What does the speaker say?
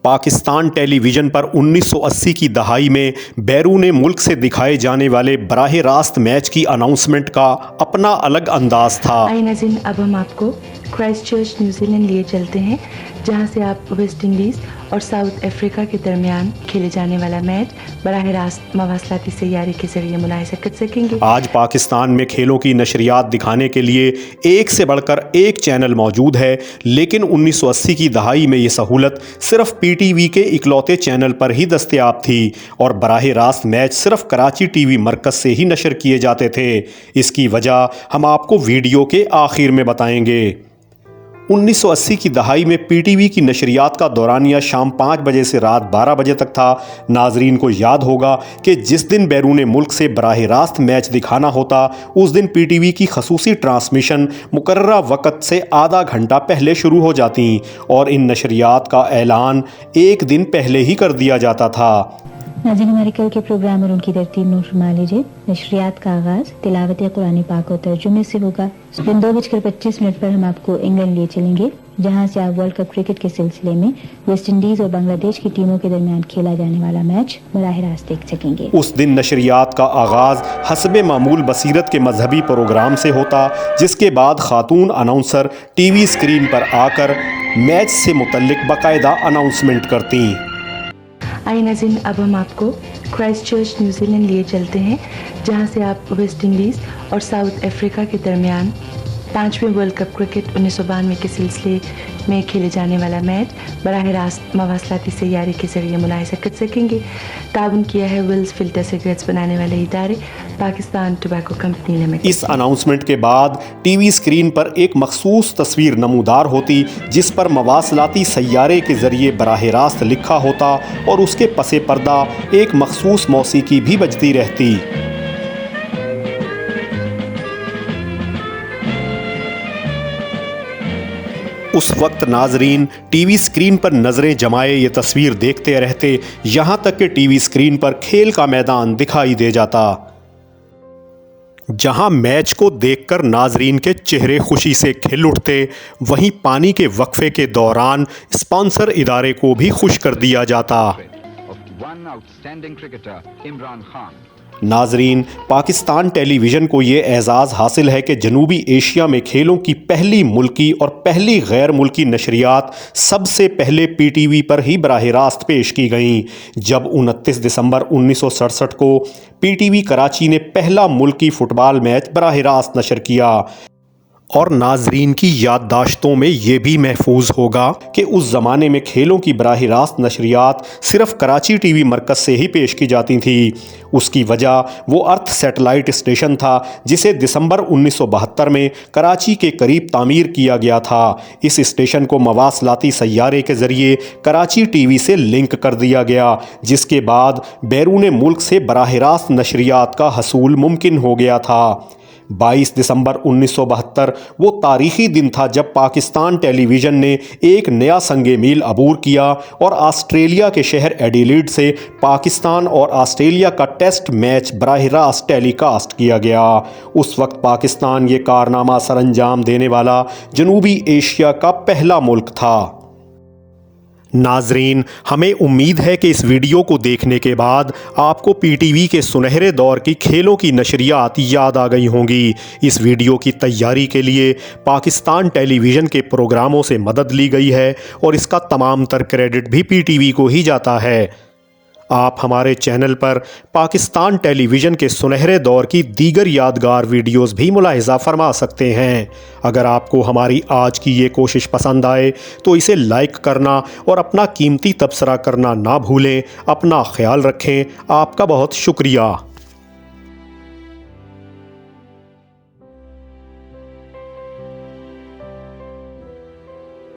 پاکستان ٹیلی vision پر 1980 کی دہائی میں بیرون ملک سے دکھائے جانے والے براہ راست میچ کی اناؤنسمنٹ کا اپنا الگ انداز تھا۔ آئیے ناظرین، اب ہم آپ کو کرائسٹ چرچ نیوزی لینڈ لیے چلتے ہیں، جہاں سے آپ ویسٹ انڈیز اور ساؤتھ افریقہ کے درمیان کھیلے جانے والا میچ براہ راست مواصلاتی سیارے کے ذریعے ملاحظہ کر سکیں گے۔ آج پاکستان میں کھیلوں کی نشریات دکھانے کے لیے ایک سے بڑھ کر ایک چینل موجود ہے، لیکن 1980 کی دہائی میں یہ سہولت صرف پی ٹی وی کے اکلوتے چینل پر ہی دستیاب تھی اور براہ راست میچ صرف کراچی ٹی وی مرکز سے ہی نشر کیے جاتے تھے۔ اس کی وجہ ہم آپ کو ویڈیو کے آخر میں بتائیں گے۔ 1980 کی دہائی میں پی ٹی وی کی نشریات کا دورانیہ شام 5 بجے سے رات 12 بجے تک تھا۔ ناظرین کو یاد ہوگا کہ جس دن بیرون ملک سے براہ راست میچ دکھانا ہوتا، اس دن پی ٹی وی کی خصوصی ٹرانسمیشن مقررہ وقت سے آدھا گھنٹہ پہلے شروع ہو جاتی اور ان نشریات کا اعلان ایک دن پہلے ہی کر دیا جاتا تھا۔ ناظرین، ہمارے کل کے پروگرام اور ان کی ترتیب نوٹ فرما لیجیے۔ نشریات کا آغاز تلاوت قرآن پاک اور ترجمے سے ہوگا۔ دن 2:25 پر ہم آپ کو انگلینڈ لیے چلیں گے، جہاں سے آپ ورلڈ کپ کرکٹ کے سلسلے میں ویسٹ انڈیز اور بنگلہ دیش کی ٹیموں کے درمیان کھیلا جانے والا میچ براہ راست دیکھ سکیں گے۔ اس دن نشریات کا آغاز حسب معمول بصیرت کے مذہبی پروگرام سے ہوتا، جس کے بعد خاتون اناؤنسر ٹی وی اسکرین پر آ کر میچ سے متعلق باقاعدہ اناؤنسمنٹ کرتیں۔ آئیے ناظرین، اب ہم آپ کو کرائسٹ چرچ نیوزی لینڈ لیے چلتے ہیں، جہاں سے آپ ویسٹ انڈیز اور ساؤتھ افریقہ کے درمیان 5ویں ورلڈ کپ کرکٹ 1992 کے سلسلے میں کھیلے جانے والا میچ براہ راست مواصلاتی سیارے کے ذریعے ملاحظہ کر سکیں گے۔ تعاون کیا ہے ویلز فلٹر سگریٹس بنانے والے ادارے پاکستان ٹوبیکو کمپنی لمیٹڈ۔ اس اناؤنسمنٹ کے بعد ٹی وی اسکرین پر ایک مخصوص تصویر نمودار ہوتی، جس پر مواصلاتی سیارے کے ذریعے براہ راست لکھا ہوتا اور اس کے پس پردہ ایک مخصوص موسیقی بھی بجتی رہتی۔ اس وقت ناظرین ٹی وی اسکرین پر نظریں جمائے یہ تصویر دیکھتے رہتے، یہاں تک کہ ٹی وی اسکرین پر کھیل کا میدان دکھائی دے جاتا، جہاں میچ کو دیکھ کر ناظرین کے چہرے خوشی سے کھل اٹھتے، وہیں پانی کے وقفے کے دوران اسپانسر ادارے کو بھی خوش کر دیا جاتا۔ ناظرین، پاکستان ٹیلی ویژن کو یہ اعزاز حاصل ہے کہ جنوبی ایشیا میں کھیلوں کی پہلی ملکی اور پہلی غیر ملکی نشریات سب سے پہلے پی ٹی وی پر ہی براہ راست پیش کی گئیں، جب 29 دسمبر 1967 کو پی ٹی وی کراچی نے پہلا ملکی فٹ بال میچ براہ راست نشر کیا۔ اور ناظرین کی یادداشتوں میں یہ بھی محفوظ ہوگا کہ اس زمانے میں کھیلوں کی براہ راست نشریات صرف کراچی ٹی وی مرکز سے ہی پیش کی جاتی تھیں۔ اس کی وجہ وہ ارتھ سیٹلائٹ اسٹیشن تھا، جسے دسمبر 1972 میں کراچی کے قریب تعمیر کیا گیا تھا۔ اس اسٹیشن کو مواصلاتی سیارے کے ذریعے کراچی ٹی وی سے لنک کر دیا گیا، جس کے بعد بیرون ملک سے براہ راست نشریات کا حصول ممکن ہو گیا تھا۔ 22 دسمبر 1972 وہ تاریخی دن تھا جب پاکستان ٹیلی ویژن نے ایک نیا سنگ میل عبور کیا اور آسٹریلیا کے شہر ایڈیلیڈ سے پاکستان اور آسٹریلیا کا ٹیسٹ میچ براہ راست ٹیلی کاسٹ کیا گیا۔ اس وقت پاکستان یہ کارنامہ سر انجام دینے والا جنوبی ایشیا کا پہلا ملک تھا۔ ناظرین، ہمیں امید ہے کہ اس ویڈیو کو دیکھنے کے بعد آپ کو پی ٹی وی کے سنہرے دور کی کھیلوں کی نشریات یاد آ گئی ہوں گی۔ اس ویڈیو کی تیاری کے لیے پاکستان ٹیلی ویژن کے پروگراموں سے مدد لی گئی ہے اور اس کا تمام تر کریڈٹ بھی پی ٹی وی کو ہی جاتا ہے۔ آپ ہمارے چینل پر پاکستان ٹیلی ویژن کے سنہرے دور کی دیگر یادگار ویڈیوز بھی ملاحظہ فرما سکتے ہیں۔ اگر آپ کو ہماری آج کی یہ کوشش پسند آئے تو اسے لائک کرنا اور اپنا قیمتی تبصرہ کرنا نہ بھولیں۔ اپنا خیال رکھیں۔ آپ کا بہت شکریہ۔